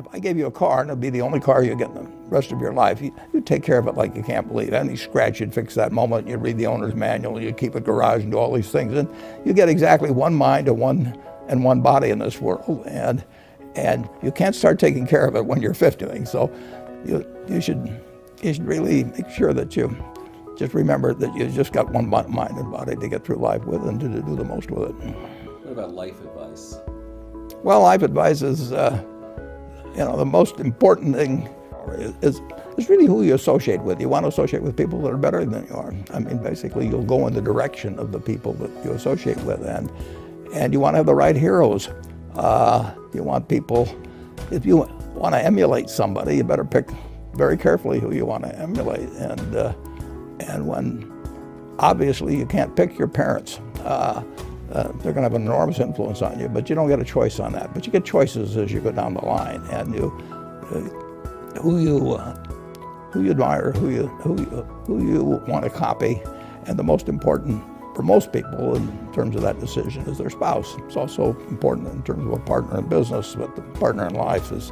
if I gave you a car and it'd be the only car you get in the rest of your life, you'd take care of it like you can't believe. Any scratch, you'd fix that moment, you'd read the owner's manual, you'd keep it garage and do all these things. And you get exactly one mind and one body in this world. And you can't start taking care of it when you're 50. So you should really make sure that you just remember that you just got one mind and body to get through life with and to do the most with it. What about life advice? Well, life advice is, the most important thing is really who you associate with. You want to associate with people that are better than you are. I mean, basically, you'll go in the direction of the people that you associate with, and you want to have the right heroes. You want people, if you want to emulate somebody, you better pick very carefully who you want to emulate. And when, obviously, you can't pick your parents. They're going to have an enormous influence on you, but you don't get a choice on that. But you get choices as you go down the line, and who you admire, who you want to copy, and the most important for most people in terms of that decision is their spouse. It's also important in terms of a partner in business, but the partner in life is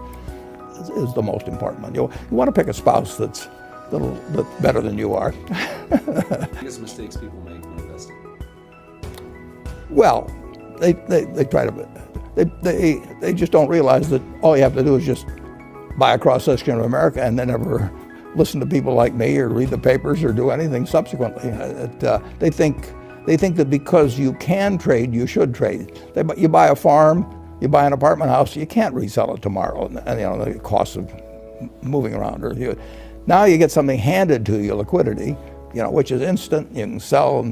the most important one. You want to pick a spouse that's a little bit better than you are. Biggest mistakes people make when investing? Well, they try to, they just don't realize that all you have to do is just buy a cross-section of America and then never listen to people like me or read the papers or do anything subsequently. They think that because you can trade, you should trade. You buy a farm, you buy an apartment house, you can't resell it tomorrow, and the cost of moving around. Now you get something handed to you, liquidity, which is instant. You can sell, and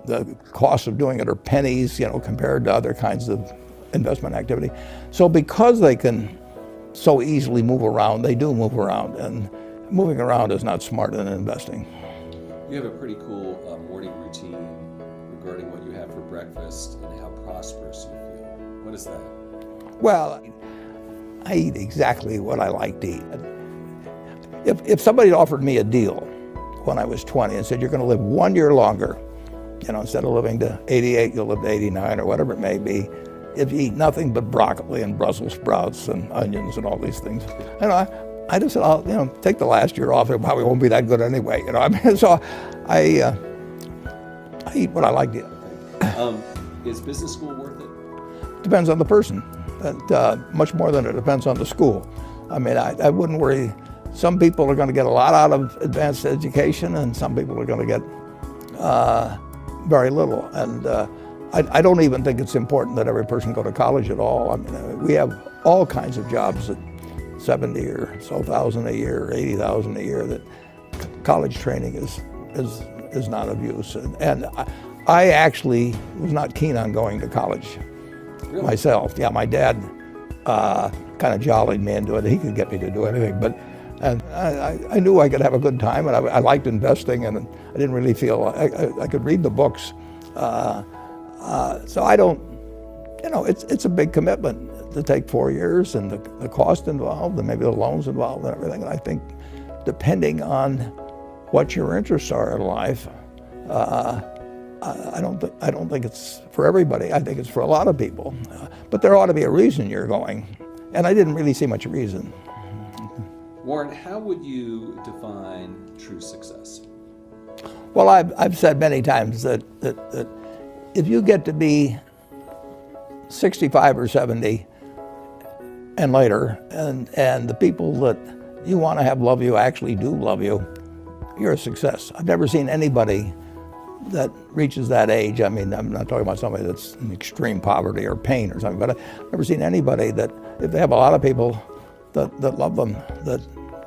the cost of doing it are pennies, compared to other kinds of investment activity. So because they can so easily move around, they do move around, and moving around is not smart in investing. You have a pretty cool morning routine regarding what you have for breakfast and how prosperous you feel. What is that? Well, I eat exactly what I like to eat. If somebody offered me a deal when I was 20 and said, you're going to live 1 year longer, instead of living to 88, you'll live to 89 or whatever it may be, if you eat nothing but broccoli and Brussels sprouts and onions and all these things, I just said, I'll take the last year off. It probably won't be that good anyway. So I eat what I like to eat. Is business school worth it? Depends on the person. Much more than it depends on the school. I mean, I wouldn't worry. Some people are going to get a lot out of advanced education, and some people are going to get very little. And I don't even think it's important that every person go to college at all. I mean, we have all kinds of jobs at 70 or so thousand a year, or 80,000 a year, that college training is not of use. And I actually was not keen on going to college myself. Yeah, my dad kind of jollied me into it. He could get me to do anything, but I knew I could have a good time, and I liked investing, and I didn't really feel I could read the books. So I don't, it's a big commitment to take 4 years, and the cost involved, and maybe the loans involved and everything. And I think depending on what your interests are in life, I don't think it's for everybody. I think it's for a lot of people. But there ought to be a reason you're going. And I didn't really see much reason. Warren, how would you define true success? Well, I've said many times that if you get to be 65 or 70 and later, and the people that you want to have love you actually do love you, you're a success. I've never seen anybody that reaches that age. I mean, I'm not talking about somebody that's in extreme poverty or pain or something, but I've never seen anybody that, if they have a lot of people that love them, that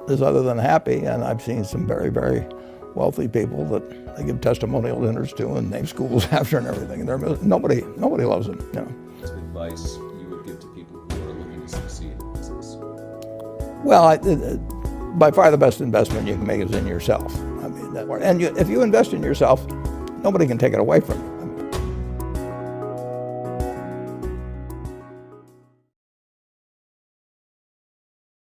is other than happy. And I've seen some very, very wealthy people that they give testimonial dinners to and name schools after and everything. And nobody loves them. What's advice you would give to people who are looking to succeed in business? Well, by far the best investment you can make is in yourself. I mean, if you invest in yourself, nobody can take it away from you.